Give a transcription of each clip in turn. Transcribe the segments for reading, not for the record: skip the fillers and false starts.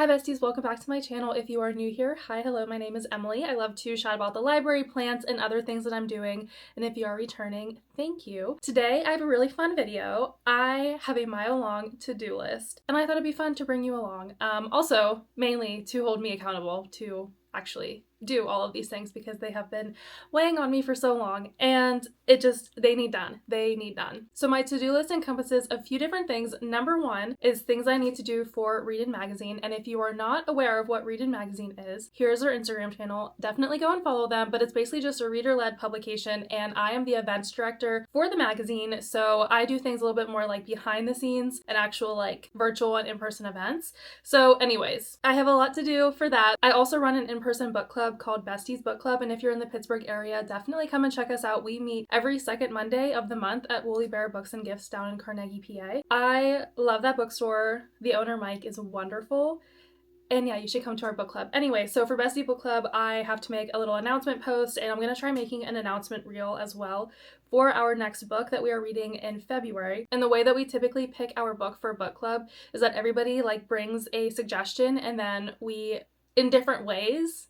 Hi besties, welcome back to my channel. If you are new here, hi, hello, my name is Emily. I love to chat about the library, plants, and other things that I'm doing. And if you are returning, thank you. Today I have a really fun video. I have a mile-long to-do list, and I thought it'd be fun to bring you along. Also, mainly to hold me accountable to actually do all of these things because they have been weighing on me for so long and they need done. They need done. So my to-do list encompasses a few different things. Number one is things I need to do for Readin magazine. And if you are not aware of what Readin magazine is, here's their Instagram channel. Definitely go and follow them, but it's basically just a reader-led publication and I am the events director for the magazine. So I do things a little bit more like behind the scenes and actual like virtual and in-person events. So anyways, I have a lot to do for that. I also run an in-person book club called Besties Book Club, and if you're in the Pittsburgh area, definitely come and check us out. We meet every second Monday of the month at Woolly Bear Books and Gifts down in Carnegie, PA. I love that bookstore. The owner, Mike, is wonderful. And yeah, you should come to our book club. Anyway, so for Bestie Book Club, I have to make a little announcement post, and I'm going to try making an announcement reel as well for our next book that we are reading in February. And the way that we typically pick our book for book club is that everybody like brings a suggestion, and then we, in different ways,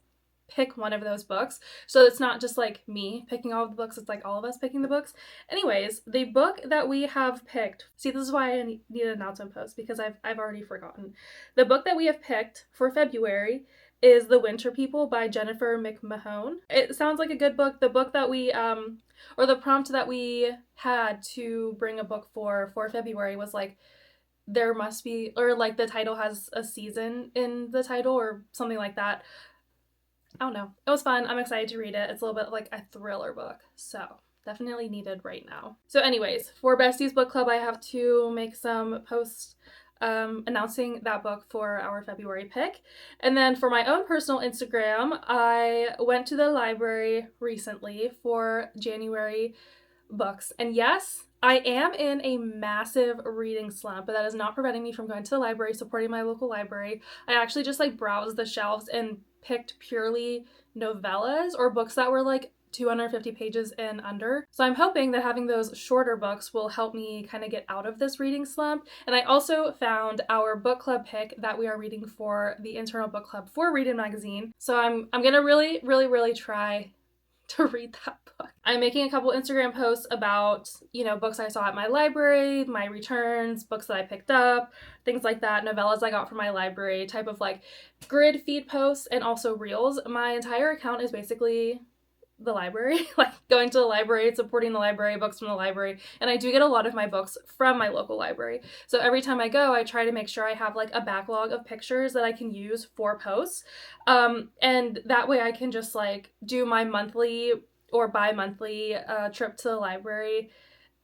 pick one of those books. So it's not just like me picking all of the books, it's like all of us picking the books. Anyways, the book that we have picked, see, this is why I need an announcement post because I've already forgotten. The book that we have picked for February is The Winter People by Jennifer McMahon. It sounds like a good book. The book that we or the prompt that we had to bring a book for February was like, there must be, or like the title has a season in the title or something like that. I don't know. It was fun. I'm excited to read it. It's a little bit like a thriller book, so definitely needed right now. So anyways, for Besties Book Club, I have to make some posts announcing that book for our February pick. And then for my own personal Instagram, I went to the library recently for January books. And yes, I am in a massive reading slump, but that is not preventing me from going to the library, supporting my local library. I actually just like browsed the shelves and picked purely novellas or books that were like 250 pages and under. So I'm hoping that having those shorter books will help me kind of get out of this reading slump. And I also found our book club pick that we are reading for the internal book club for Readin magazine. So I'm gonna really try to read that book. I'm making a couple Instagram posts about, you know, books I saw at my library, my returns, books that I picked up, things like that, novellas I got from my library, type of like grid feed posts and also reels. My entire account is basically the library, like going to the library, supporting the library, books from the library, and I do get a lot of my books from my local library. So every time I go, I try to make sure I have like a backlog of pictures that I can use for posts, and that way I can just like do my monthly or bi-monthly trip to the library,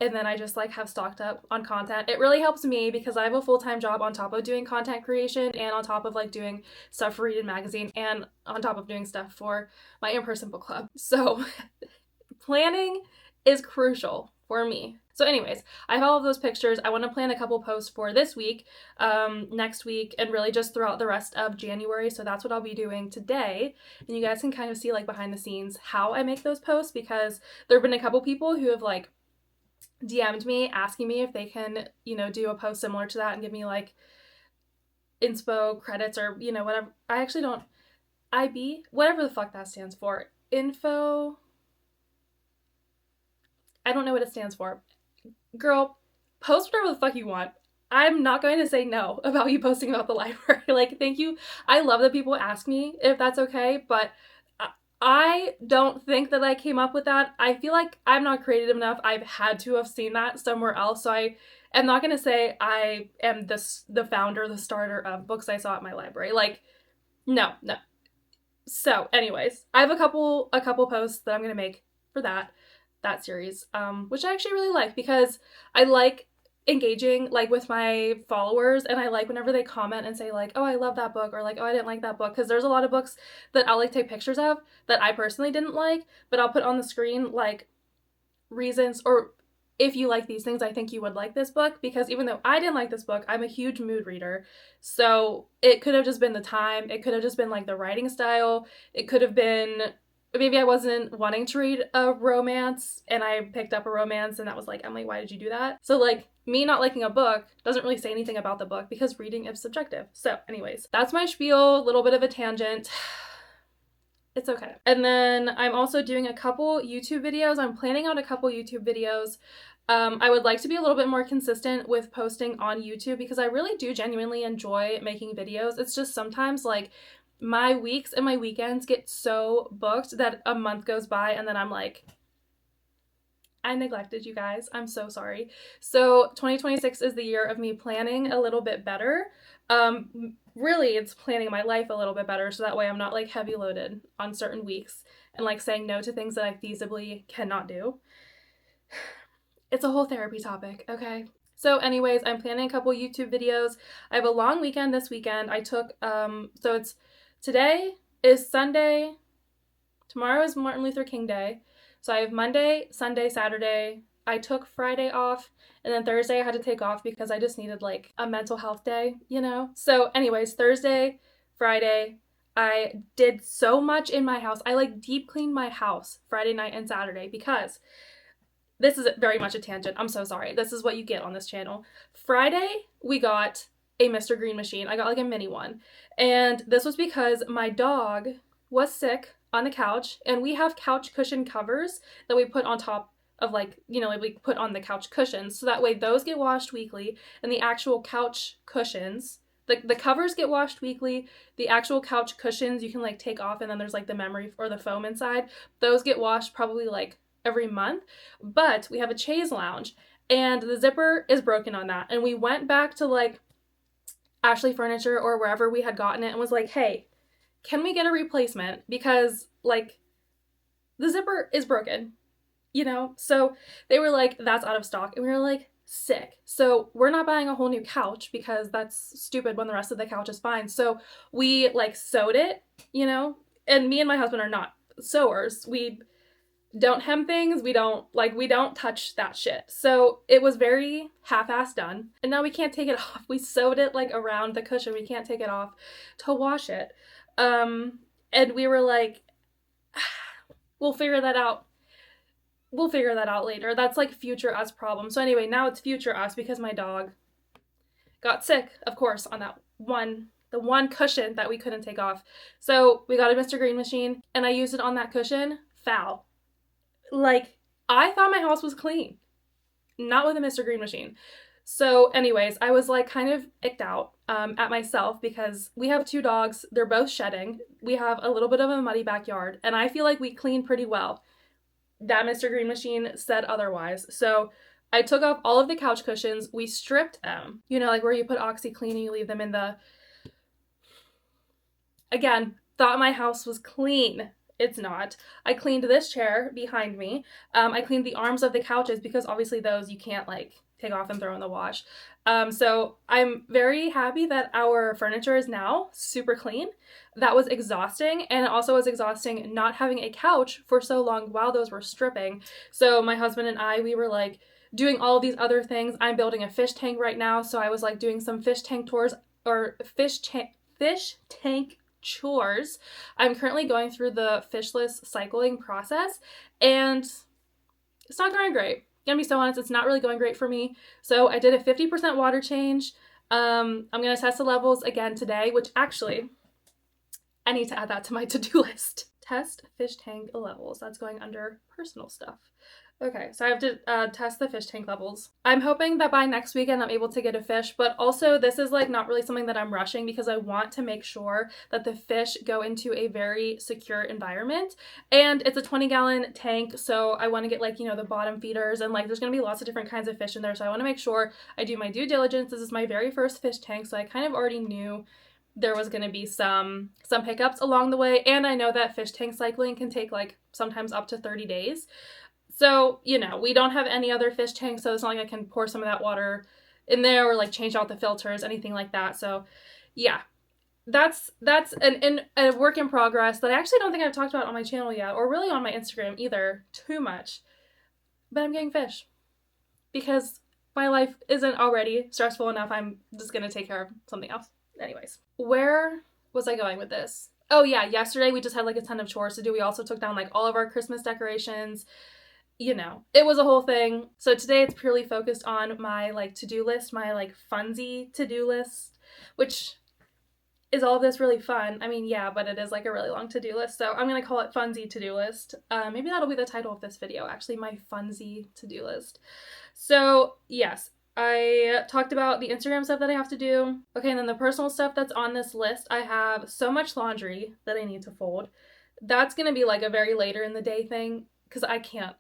and then I just like have stocked up on content. It really helps me because I have a full-time job on top of doing content creation and on top of like doing stuff for Readin magazine and on top of doing stuff for my in-person book club. So planning is crucial for me. So anyways, I have all of those pictures. I want to plan a couple posts for this week, next week, and really just throughout the rest of January. So that's what I'll be doing today. And you guys can kind of see like behind the scenes how I make those posts, because there have been a couple people who have like DM'd me asking me if they can, you know, do a post similar to that and give me like inspo credits or, you know, whatever. I actually don't, whatever the fuck that stands for. Info. I don't know what it stands for. Girl, post whatever the fuck you want. I'm not going to say no about you posting about the library. Like, thank you. I love that people ask me if that's okay, but I don't think that I came up with that. I feel like I'm not creative enough. I've had to have seen that somewhere else. So I am not going to say I am the founder, the starter of books I saw at my library. Like, no. So anyways, I have a couple posts that I'm going to make for that series, which I actually really like because I like engaging like with my followers, and I like whenever they comment and say like, oh, I love that book, or like, oh, I didn't like that book, because there's a lot of books that I'll like take pictures of that I personally didn't like, but I'll put on the screen like reasons, or if you like these things, I think you would like this book, because even though I didn't like this book, I'm a huge mood reader. So it could have just been the time, it could have just been like the writing style, it could have been maybe I wasn't wanting to read a romance and I picked up a romance and that was like, Emily, why did you do that? So like me not liking a book doesn't really say anything about the book because reading is subjective. So anyways, that's my spiel, a little bit of a tangent. It's okay. And then I'm also doing a couple YouTube videos. I'm planning out a couple YouTube videos. I would like to be a little bit more consistent with posting on YouTube because I really do genuinely enjoy making videos. It's just sometimes like my weeks and my weekends get so booked that a month goes by and then I'm like, I neglected you guys. I'm so sorry. So 2026 is the year of me planning a little bit better. Really, it's planning my life a little bit better so that way I'm not like heavy loaded on certain weeks and like saying no to things that I feasibly cannot do. It's a whole therapy topic, okay? So anyways, I'm planning a couple YouTube videos. I have a long weekend this weekend. I took, so it's, today is Sunday, tomorrow is Martin Luther King Day. So I have Monday, Sunday, Saturday. I took Friday off, and then Thursday I had to take off because I just needed like a mental health day, you know? So anyways, Thursday, Friday, I did so much in my house. I like deep cleaned my house Friday night and Saturday because this is very much a tangent. I'm so sorry. This is what you get on this channel. Friday, we got a Mr. Green machine. I got like a mini one. And this was because my dog was sick on the couch, and we have couch cushion covers that we put on top of like, you know, like we put on the couch cushions. So that way those get washed weekly and the actual couch cushions, the covers get washed weekly. The actual couch cushions you can like take off and then there's like the memory or the foam inside. Those get washed probably like every month. But we have a chaise lounge and the zipper is broken on that. And we went back to like Ashley Furniture or wherever we had gotten it and was like, hey, can we get a replacement? Because like the zipper is broken, you know? So they were like, that's out of stock. And we were like, sick. So we're not buying a whole new couch because that's stupid when the rest of the couch is fine. So we like sewed it, you know? And me and my husband are not sewers. We don't hem things. We don't touch that shit. So it was very half-assed done. And now we can't take it off. We sewed it like around the cushion. We can't take it off to wash it. And we were like, we'll figure that out. We'll figure that out later. That's like future us problem. So anyway, now it's future us because my dog got sick, of course, on the one cushion that we couldn't take off. So we got a Mr. Green machine and I used it on that cushion. Foul. Like, I thought my house was clean. Not with a Mr. Green machine. So anyways, I was like kind of icked out at myself because we have two dogs. They're both shedding. We have a little bit of a muddy backyard and I feel like we clean pretty well. That Mr. Green machine said otherwise. So I took off all of the couch cushions. We stripped them. You know, like where you put OxyClean and you leave them in the... Again, thought my house was clean. It's not. I cleaned this chair behind me. I cleaned the arms of the couches because obviously those you can't like take off and throw in the wash. So I'm very happy that our furniture is now super clean. That was exhausting, and it also was exhausting not having a couch for so long while those were stripping. So my husband and I, we were like doing all of these other things. I'm building a fish tank right now, so I was like doing some fish tank tours or fish tank chores. I'm currently going through the fishless cycling process, and it's not going great. Gonna be so honest, it's not really going great for me. So I did a 50% water change. I'm gonna test the levels again today, which actually I need to add that to my to-do list. Test fish tank levels. That's going under personal stuff. Okay, so I have to test the fish tank levels. I'm hoping that by next weekend I'm able to get a fish, but also this is like not really something that I'm rushing because I want to make sure that the fish go into a very secure environment. And it's a 20-gallon tank, so I want to get like, you know, the bottom feeders and like there's going to be lots of different kinds of fish in there. So I want to make sure I do my due diligence. This is my very first fish tank, so I kind of already knew there was going to be some hiccups along the way. And I know that fish tank cycling can take like sometimes up to 30 days. So, you know, we don't have any other fish tanks, so it's not like I can pour some of that water in there or like change out the filters, anything like that. So yeah, that's a work in progress that I actually don't think I've talked about on my channel yet, or really on my Instagram either too much. But I'm getting fish because my life isn't already stressful enough. I'm just going to take care of something else. Anyways, where was I going with this? Oh yeah, yesterday we just had like a ton of chores to do. We also took down like all of our Christmas decorations. you know, it was a whole thing. So today it's purely focused on my like to-do list, my like funsy to-do list, which is all of this really fun? I mean, yeah, but it is like a really long to-do list, so I'm gonna call it funsy to-do list. Maybe that'll be the title of this video, actually, my funsy to-do list. So yes, I talked about the Instagram stuff that I have to do. Okay, and then the personal stuff that's on this list, I have so much laundry that I need to fold. That's gonna be like a very later in the day thing, because I can't.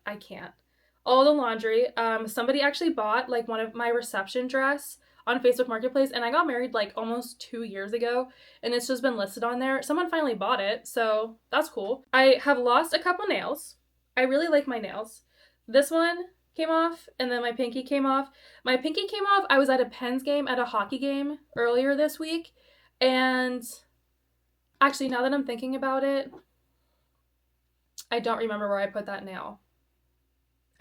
All the laundry. Somebody actually bought like one of my reception dress on Facebook Marketplace, and I got married like almost 2 years ago, and it's just been listed on there. Someone finally bought it, so that's cool. I have lost a couple nails. I really like my nails. This one came off, and then my pinky came off. My pinky came off, I was at a Pens game, at a hockey game earlier this week, and actually, now that I'm thinking about it, I don't remember where I put that nail.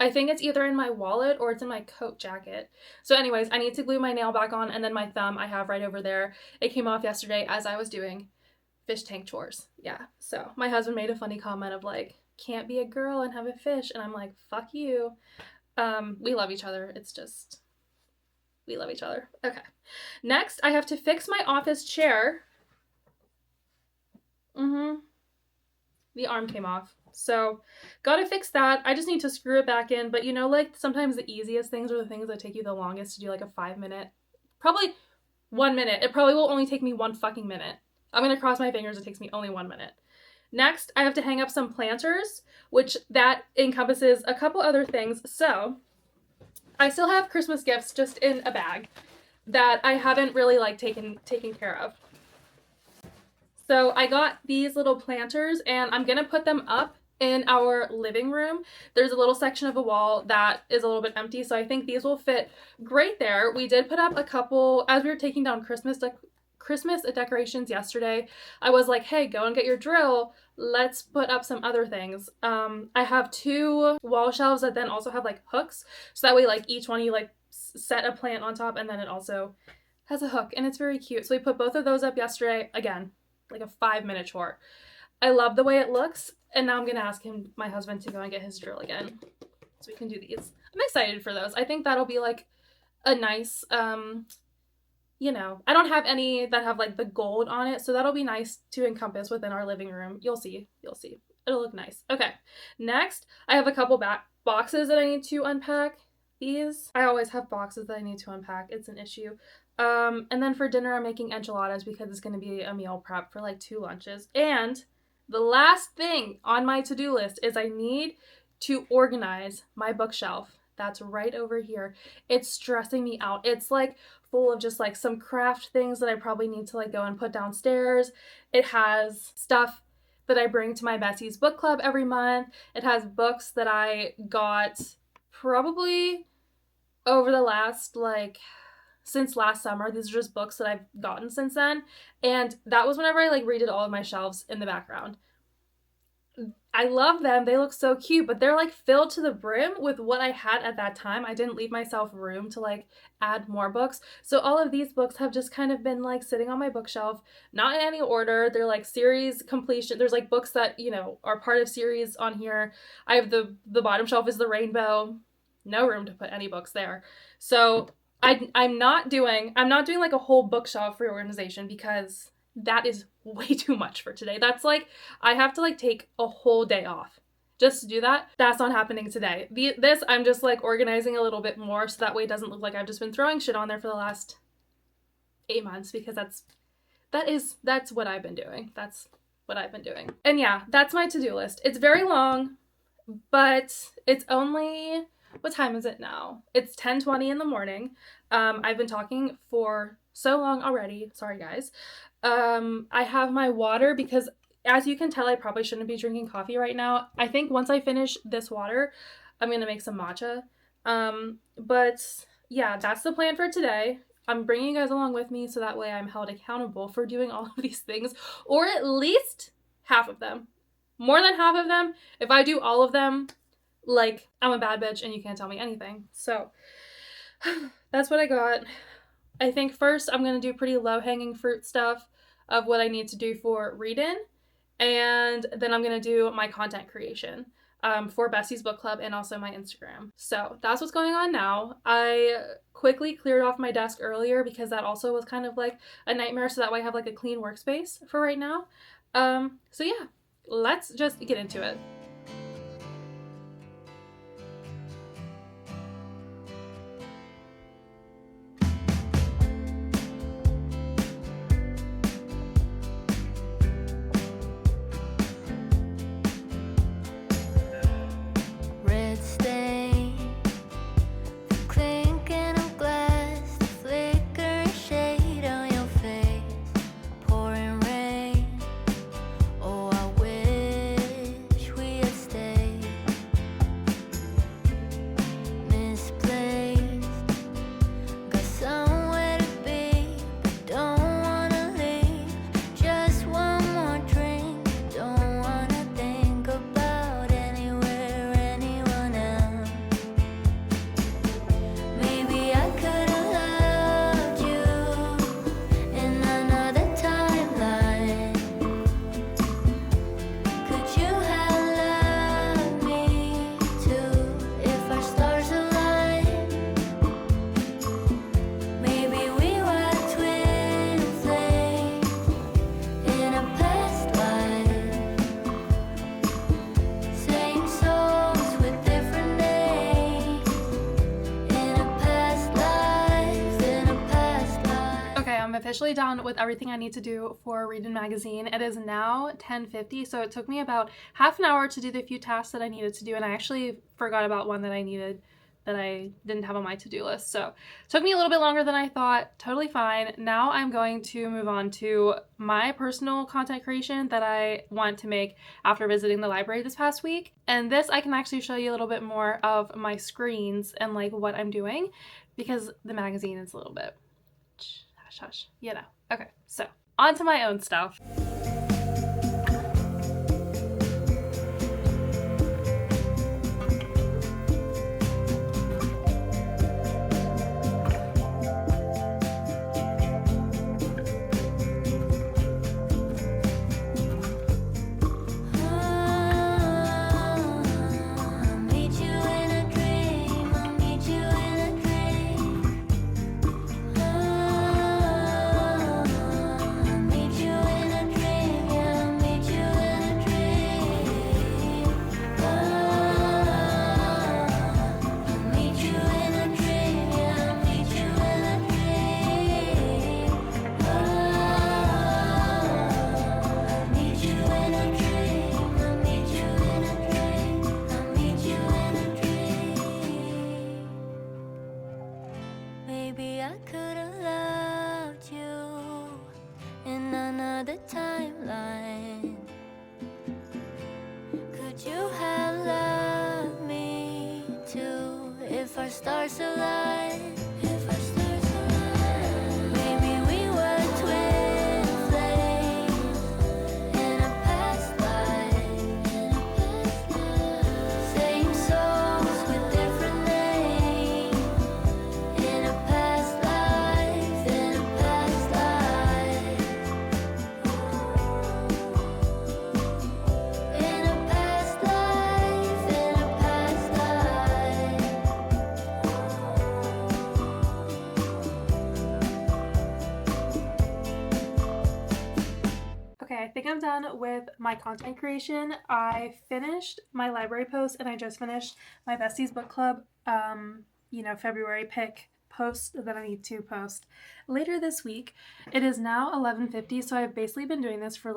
I think it's either in my wallet or it's in my coat jacket. So anyways, I need to glue my nail back on, and then my thumb I have right over there. It came off yesterday as I was doing fish tank chores. Yeah, so my husband made a funny comment of like, can't be a girl and have a fish, and I'm like, fuck you. We love each other. It's just, we love each other. Okay. Next, I have to fix my office chair. The arm came off. So, gotta fix that. I just need to screw it back in. But you know, like, sometimes the easiest things are the things that take you the longest to do, like a 5-minute, probably 1 minute. It probably will only take me 1 fucking minute. I'm gonna cross my fingers it takes me only 1 minute. Next, I have to hang up some planters, which that encompasses a couple other things. So, I still have Christmas gifts just in a bag that I haven't really, like, taken care of. So I got these little planters, and I'm gonna put them up in our living room. There's a little section of a wall that is a little bit empty, so I think these will fit great there. We did put up a couple, as we were taking down Christmas decorations yesterday, I was like, hey, go and get your drill. Let's put up some other things. I have 2 wall shelves that then also have like hooks, so that way like each one you like set a plant on top, and then it also has a hook, and it's very cute. So we put both of those up yesterday. Again, like a 5-minute chore. I love the way it looks, and now I'm gonna ask my husband to go and get his drill again so we can do these. I'm excited for those. I think that'll be like a nice, you know, I don't have any that have like the gold on it, so that'll be nice to encompass within our living room. You'll see. It'll look nice. Okay, next, I have a couple boxes that I need to unpack. These, I always have boxes that I need to unpack. It's an issue. And then for dinner, I'm making enchiladas because it's going to be a meal prep for like 2 lunches. And the last thing on my to-do list is I need to organize my bookshelf. That's right over here. It's stressing me out. It's like full of just like some craft things that I probably need to like go and put downstairs. It has stuff that I bring to my besties book club every month. It has books that I got probably over the last like, since last summer. These are just books that I've gotten since then, and that was whenever I like redid all of my shelves in the background. I love them. They look so cute, but they're like filled to the brim with what I had at that time. I didn't leave myself room to like add more books. So all of these books have just kind of been like sitting on my bookshelf, not in any order. They're like series completion. There's like books that, you know, are part of series on here. I have the bottom shelf is the rainbow. No room to put any books there. So I'm not doing like a whole bookshelf reorganization because that is way too much for today. That's like, I have to like take a whole day off just to do that. That's not happening today. This, I'm just like organizing a little bit more so that way it doesn't look like I've just been throwing shit on there for the last 8 months, because that's what I've been doing. That's what I've been doing. And yeah, that's my to-do list. It's very long, but it's only, what time is it now? It's 10:20 in the morning. I've been talking for so long already. Sorry, guys. I have my water because, as you can tell, I probably shouldn't be drinking coffee right now. I think once I finish this water, I'm going to make some matcha. But yeah, that's the plan for today. I'm bringing you guys along with me so that way I'm held accountable for doing all of these things, or at least half of them. More than half of them. If I do all of them, like, I'm a bad bitch and you can't tell me anything. So that's what I got. I think first I'm going to do pretty low-hanging fruit stuff of what I need to do for readin, and then I'm going to do my content creation. for Besties Book Club and also my Instagram. So that's what's going on now. I quickly cleared off my desk earlier because that also was kind of like a nightmare, so that way I have like a clean workspace for right now. So yeah, let's just get into it. Officially done with everything I need to do for Readin magazine. It is now 10:50, so it took me about half an hour to do the few tasks that I needed to do, and I actually forgot about one that I needed that I didn't have on my to-do list. So it took me a little bit longer than I thought. Totally fine. Now I'm going to move on to my personal content creation that I want to make after visiting the library this past week. And this I can actually show you a little bit more of my screens and like what I'm doing, because the magazine is a little bit hush, you know. Okay, so on to my own stuff. Stars alive, if our stars alive, maybe we were twin flames in a past life, same souls with different names, in a past life, in a past life, in a past life, in a past life. Okay, I think I'm done with my content creation. I finished my library post and I just finished my Besties Book Club, February pick post that I need to post later this week. It is now 11:50, so I've basically been doing this for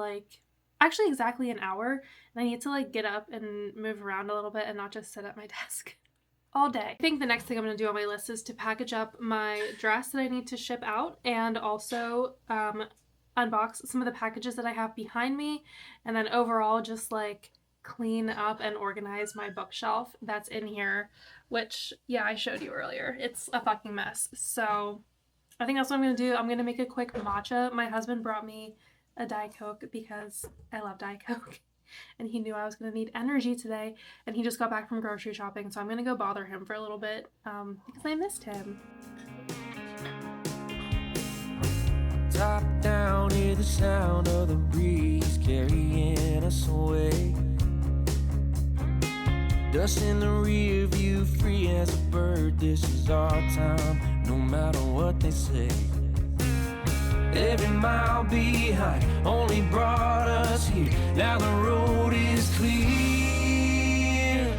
actually exactly an hour, and I need to get up and move around a little bit and not just sit at my desk all day. I think the next thing I'm going to do on my list is to package up my dress that I need to ship out, and also unbox some of the packages that I have behind me, and then overall just clean up and organize my bookshelf that's in here, which, yeah, I showed you earlier. It's a fucking mess. So I think that's what I'm going to do. I'm going to make a quick matcha. My husband brought me a Diet Coke because I love Diet Coke. And he knew I was going to need energy today, and he just got back from grocery shopping, so I'm going to go bother him for a little bit because I missed him. Top down, hear the sound of the breeze carrying us away. Dust in the rear view, free as a bird. This is our time, no matter what they say. Every mile behind only brought us here. Now the road is clear.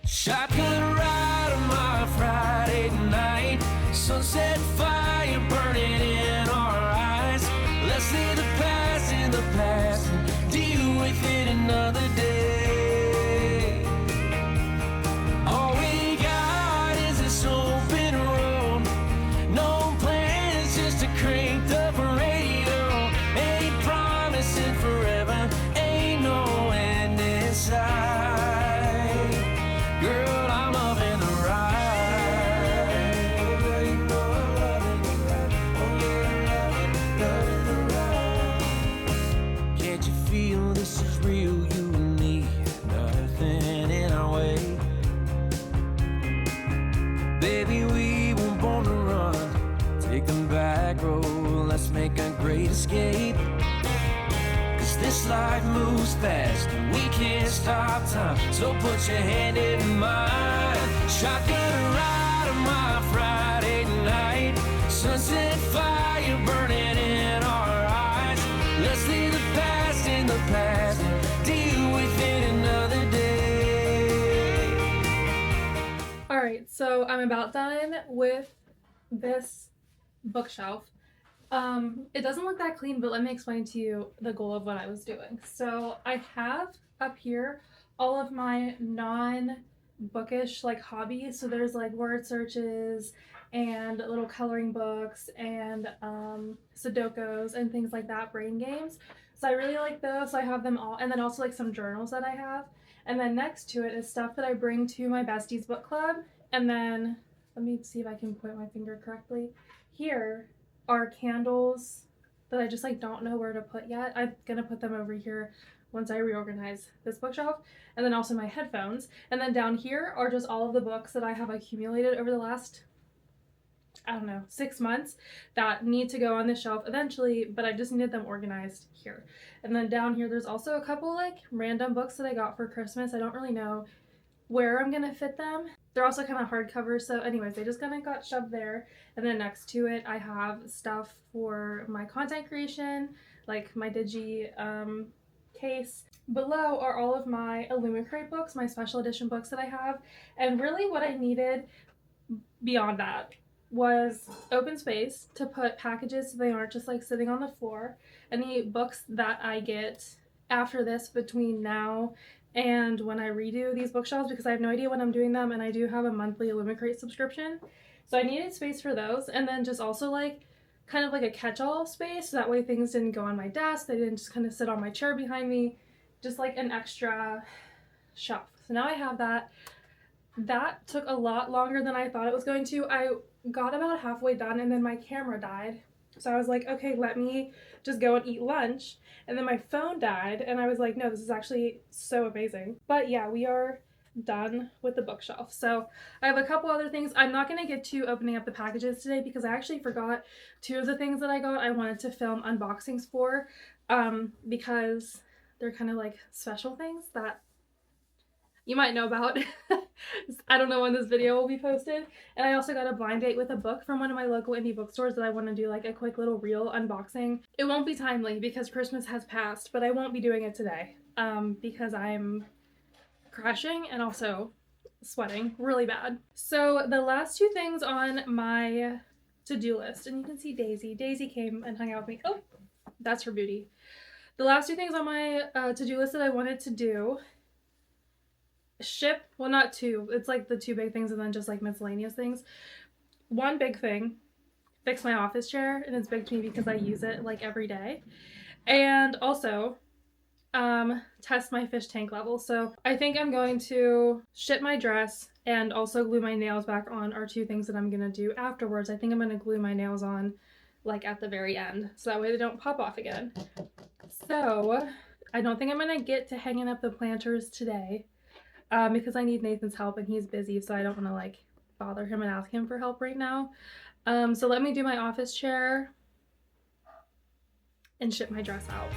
Shotgun ride on my Friday night. Sunset fire burning in our eyes. Let's leave the past in the past and deal with it another day. All we got is this open road. No plans, just a cranked up radio. Ain't promising forever, ain't no end in sight. Girl, I'm loving the ride. You know I'm loving the ride. Oh yeah, loving the ride. Can't you feel this is real, you and me? Nothing in our way. Baby, we weren't born to run. Take the back road, let's make a great escape. Cause this life moves fast and we can't stop time. So put your hand in mine. Shotgun ride on my Friday night. Sunset fire burning in our eyes. Let's leave the past in the past and deal with it another day. Alright, so I'm about done with this bookshelf. It doesn't look that clean, but let me explain to you the goal of what I was doing. So I have up here all of my non-bookish like hobbies. So there's like word searches and little coloring books and Sudokus and things like that, brain games. So I really like those. So I have them all, and then also like some journals that I have. And then next to it is stuff that I bring to my besties book club. And then let me see if I can point my finger correctly. Here are candles that I just like don't know where to put yet. I'm gonna put them over here once I reorganize this bookshelf. And then also my headphones. And then down here are just all of the books that I have accumulated over the last, I don't know, 6 months that need to go on the shelf eventually, but I just needed them organized here. And then down here there's also a couple like random books that I got for Christmas. I don't really know where I'm gonna fit them. They're also kind of hardcover, so anyways, they just kind of got shoved there. And then next to it I have stuff for my content creation, like my digi case. Below are all of my Illumicrate books, my special edition books that I have. And really what I needed beyond that was open space to put packages so they aren't just like sitting on the floor. Any books that I get after this between now and when I redo these bookshelves, because I have no idea when I'm doing them, and I do have a monthly Illumicrate subscription. So I needed space for those, and then just also like kind of like a catch-all space, so that way things didn't go on my desk, they didn't just kind of sit on my chair behind me, just like an extra shelf. So now I have that. That took a lot longer than I thought it was going to. I got about halfway done and then my camera died. So I was like, okay, let me just go and eat lunch. And then my phone died and I was like, no, this is actually so amazing. But yeah, we are done with the bookshelf. So I have a couple other things. I'm not going to get to opening up the packages today because I actually forgot 2 of the things that I got I wanted to film unboxings for, because they're kind of like special things that you might know about. I don't know when this video will be posted. And I also got a blind date with a book from one of my local indie bookstores that I want to do like a quick little reel unboxing. It won't be timely because Christmas has passed, but I won't be doing it today because I'm crashing and also sweating really bad. So the last 2 things on my to-do list, and you can see Daisy. Daisy came and hung out with me. Oh, that's her booty. The last 2 things on my to-do list that I wanted to do: ship, well not 2, it's like the 2 big things and then just like miscellaneous things. One big thing, fix my office chair, and it's big to me because I use it like every day. And also test my fish tank level. So I think I'm going to ship my dress and also glue my nails back on are 2 things that I'm gonna do afterwards. I think I'm gonna glue my nails on like at the very end so that way they don't pop off again. So I don't think I'm gonna get to hanging up the planters today because I need Nathan's help and he's busy, so I don't want to like bother him and ask him for help right now. So let me do my office chair and ship my dress out.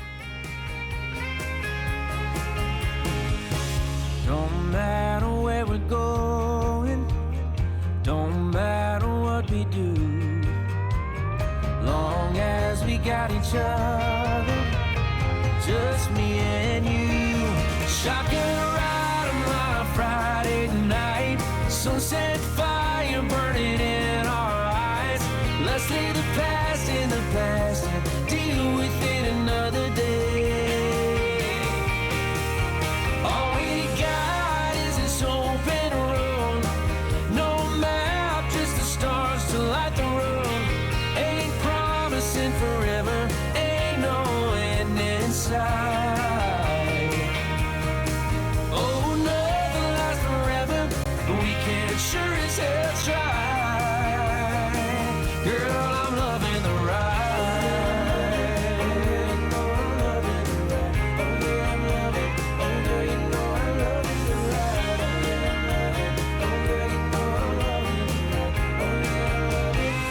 No matter each other, just me and you. Shotgun ride on my Friday night, sunset fire burning in our eyes. Let's leave the past in the past and deal with it another day. All we got is this open road, no map, just the stars to light the road. Ain't promising forever, ain't no end in sight. Oh, nothing lasts forever, but we can sure as hell try. Girl, I'm loving the ride. You know I'm loving the ride. Oh yeah, I'm loving. Oh girl, you know I'm loving the ride. Oh yeah, I'm loving. Oh girl, you know I'm loving the ride. Oh yeah, I'm loving the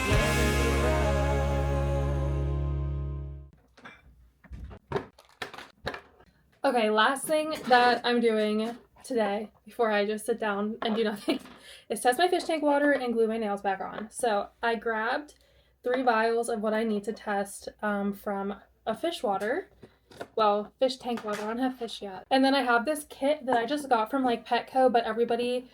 ride. Okay, last thing that I'm doing today before I just sit down and do nothing is test my fish tank water and glue my nails back on. So I grabbed 3 vials of what I need to test from a fish water. Well, fish tank water. I don't have fish yet. And then I have this kit that I just got from like Petco, but everybody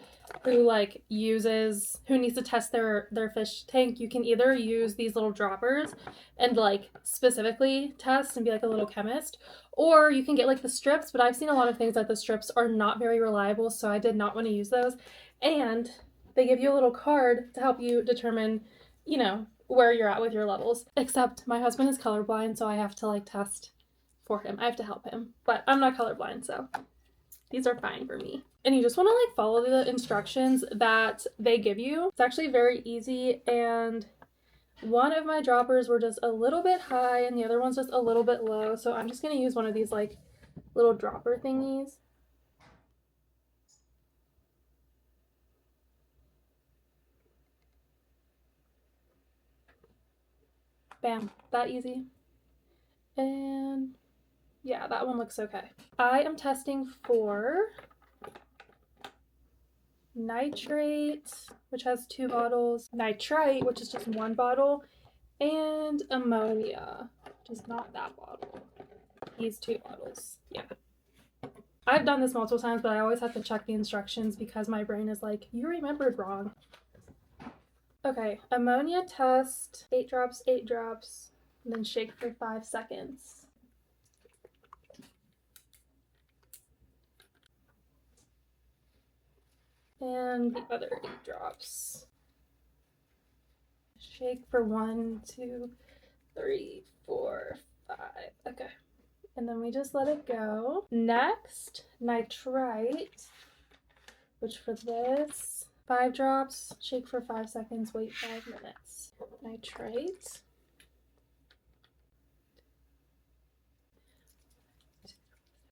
who like who needs to test their fish tank, you can either use these little droppers and like specifically test and be like a little chemist, or you can get like the strips, but I've seen a lot of things that the strips are not very reliable, so I did not want to use those. And they give you a little card to help you determine, you know, where you're at with your levels. Except my husband is colorblind, so I have to like test for him. I have to help him, but I'm not colorblind, so these are fine for me. And you just want to like follow the instructions that they give you. It's actually very easy, and one of my droppers were just a little bit high and the other one's just a little bit low, so I'm just going to use one of these like little dropper thingies. Bam, that easy. And yeah, that one looks okay. I am testing for nitrate, which has 2 bottles, nitrite, which is just 1 bottle, and ammonia, which is not that bottle. These 2 bottles. Yeah. I've done this multiple times, but I always have to check the instructions because my brain is like, you remembered wrong. Okay, ammonia test, 8 drops, and then shake for 5 seconds. And the other 8 drops. Shake for 1, 2, 3, 4, 5. Okay. And then we just let it go. Next, nitrite, which for this, 5 drops, shake for 5 seconds, wait 5 minutes. Nitrite.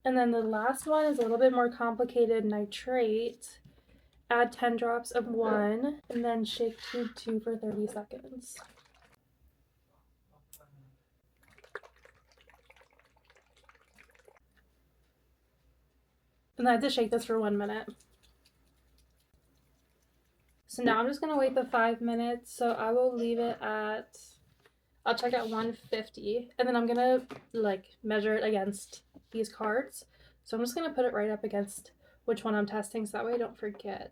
And then the last one is a little bit more complicated, nitrate. Add 10 drops of 1, and then shake tube 2 for 30 seconds. And I had to shake this for 1 minute. So now I'm just going to wait the 5 minutes, so I will leave it at, I'll check at 150, and then I'm going to like measure it against these cards. So I'm just going to put it right up against which one I'm testing, so that way I don't forget.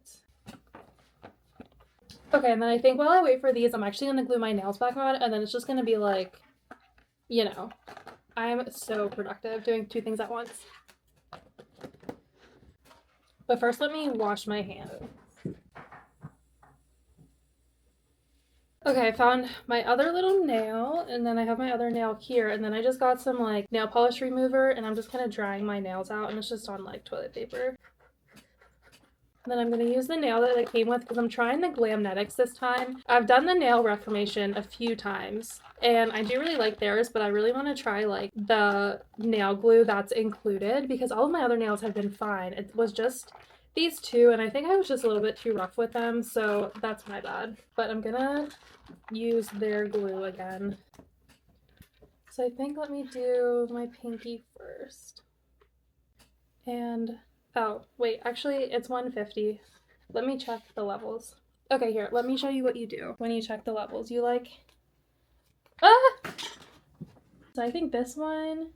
Okay, and then I think while I wait for these, I'm actually going to glue my nails back on, and then it's just going to be like, you know, I'm so productive doing 2 things at once. But first, let me wash my hands. Okay, I found my other little nail, and then I have my other nail here, and then I just got some like nail polish remover, and I'm just kind of drying my nails out, and it's just on like toilet paper. And then I'm going to use the nail that it came with because I'm trying the Glamnetics this time. I've done the Nail Reformation a few times, and I do really like theirs, but I really want to try like the nail glue that's included because all of my other nails have been fine. It was just these 2, and I think I was just a little bit too rough with them, so that's my bad. But I'm going to use their glue again. So I think let me do my pinky first. And oh, wait, actually it's 150. Let me check the levels. Okay, here, let me show you what you do when you check the levels. You like, So I think this one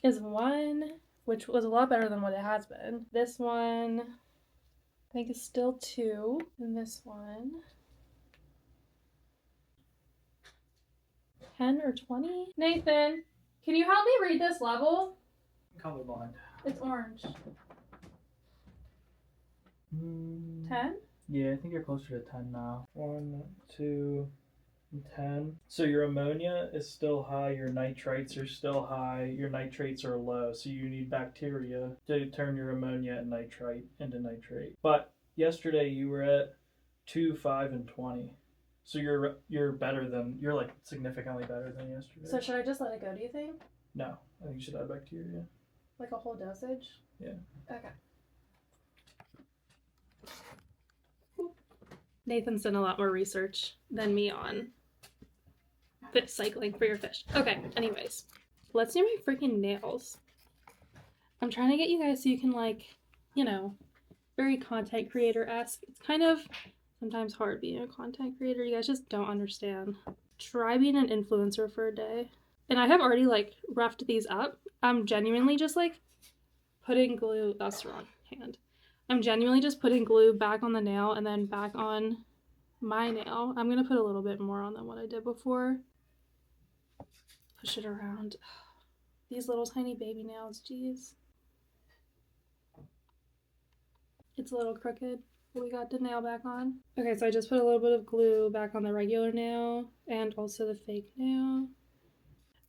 is 1, which was a lot better than what it has been. This one I think is still 2, and this one 10 or 20. Nathan, can you help me read this level? Colorblind. It's orange. 10? Yeah, I think you're closer to 10 now. 1, 2, and 10. So your ammonia is still high, your nitrites are still high, your nitrates are low. So you need bacteria to turn your ammonia and nitrite into nitrate. But yesterday you were at 2, 5, and 20. So you're better than, you're like significantly better than yesterday. So should I just let it go, do you think? No, I think you should add bacteria. Like a whole dosage? Yeah. Okay. Nathan's done a lot more research than me on fish cycling for your fish. Okay, anyways. Let's do my freaking nails. I'm trying to get you guys so you can, like, you know, very content creator-esque. It's kind of sometimes hard being a content creator. You guys just don't understand. Try being an influencer for a day. And I have already, like, roughed these up. I'm genuinely just, like, putting glue. That's the wrong hand. I'm genuinely just putting glue back on the nail and then back on my nail. I'm going to put a little bit more on than what I did before. Push it around. These little tiny baby nails, jeez. It's a little crooked. We got the nail back on. Okay, so I just put a little bit of glue back on the regular nail and also the fake nail.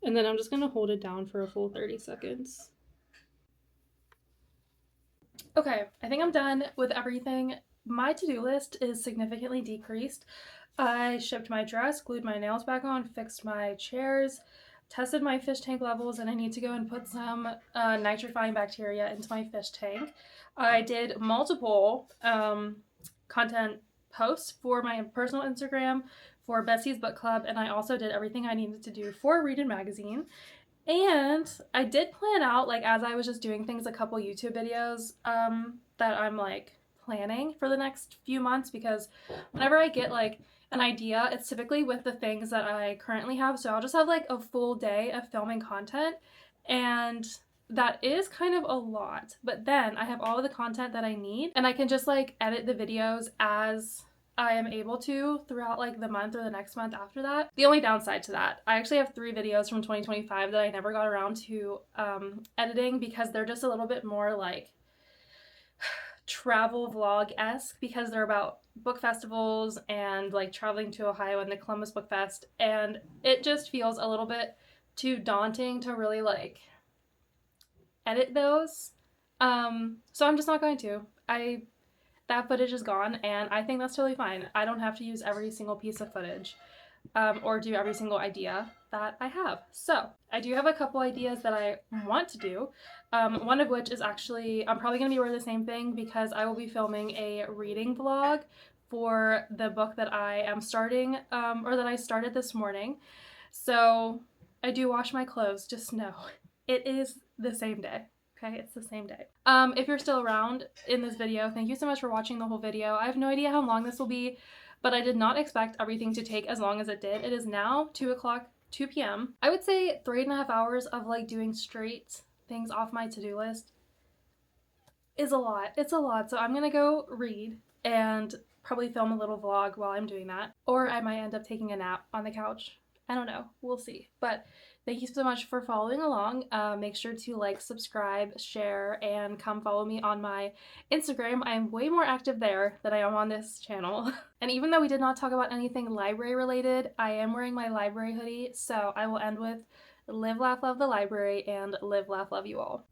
And then I'm just going to hold it down for a full 30 seconds. Okay, I think I'm done with everything. My to-do list is significantly decreased. I shipped my dress, glued my nails back on, fixed my chairs, tested my fish tank levels, and I need to go and put some nitrifying bacteria into my fish tank. I did multiple content posts for my personal Instagram, for Besties Book Club, and I also did everything I needed to do for Readin magazine. And I did plan out, like, as I was just doing things, a couple YouTube videos that I'm, like, planning for the next few months, because whenever I get, like, an idea, it's typically with the things that I currently have. So I'll just have, like, a full day of filming content, and that is kind of a lot. But then I have all of the content that I need, and I can just, like, edit the videos as I am able to throughout, like, the month or the next month after that. The only downside to that, I actually have 3 videos from 2025 that I never got around to editing, because they're just a little bit more, like, travel vlog-esque, because they're about book festivals and, like, traveling to Ohio and the Columbus Book Fest, and it just feels a little bit too daunting to really, like, edit those. So I'm just not going to. That footage is gone, and I think that's totally fine. I don't have to use every single piece of footage or do every single idea that I have. So I do have a couple ideas that I want to do, one of which is actually, I'm probably going to be wearing the same thing, because I will be filming a reading vlog for the book that I am starting, or that I started this morning. So I do wash my clothes, just know it is the same day. Okay, it's the same day. If you're still around in this video, thank you so much for watching the whole video. I have no idea how long this will be, but I did not expect everything to take as long as it did. It is now 2 p.m. I would say 3.5 hours of, like, doing straight things off my to-do list is a lot. It's a lot. So I'm gonna go read and probably film a little vlog while I'm doing that. Or I might end up taking a nap on the couch. I don't know. We'll see. But thank you so much for following along. Make sure to like, subscribe, share, and come follow me on my Instagram. I am way more active there than I am on this channel. And even though we did not talk about anything library related, I am wearing my library hoodie. So I will end with live, laugh, love the library, and live, laugh, love you all.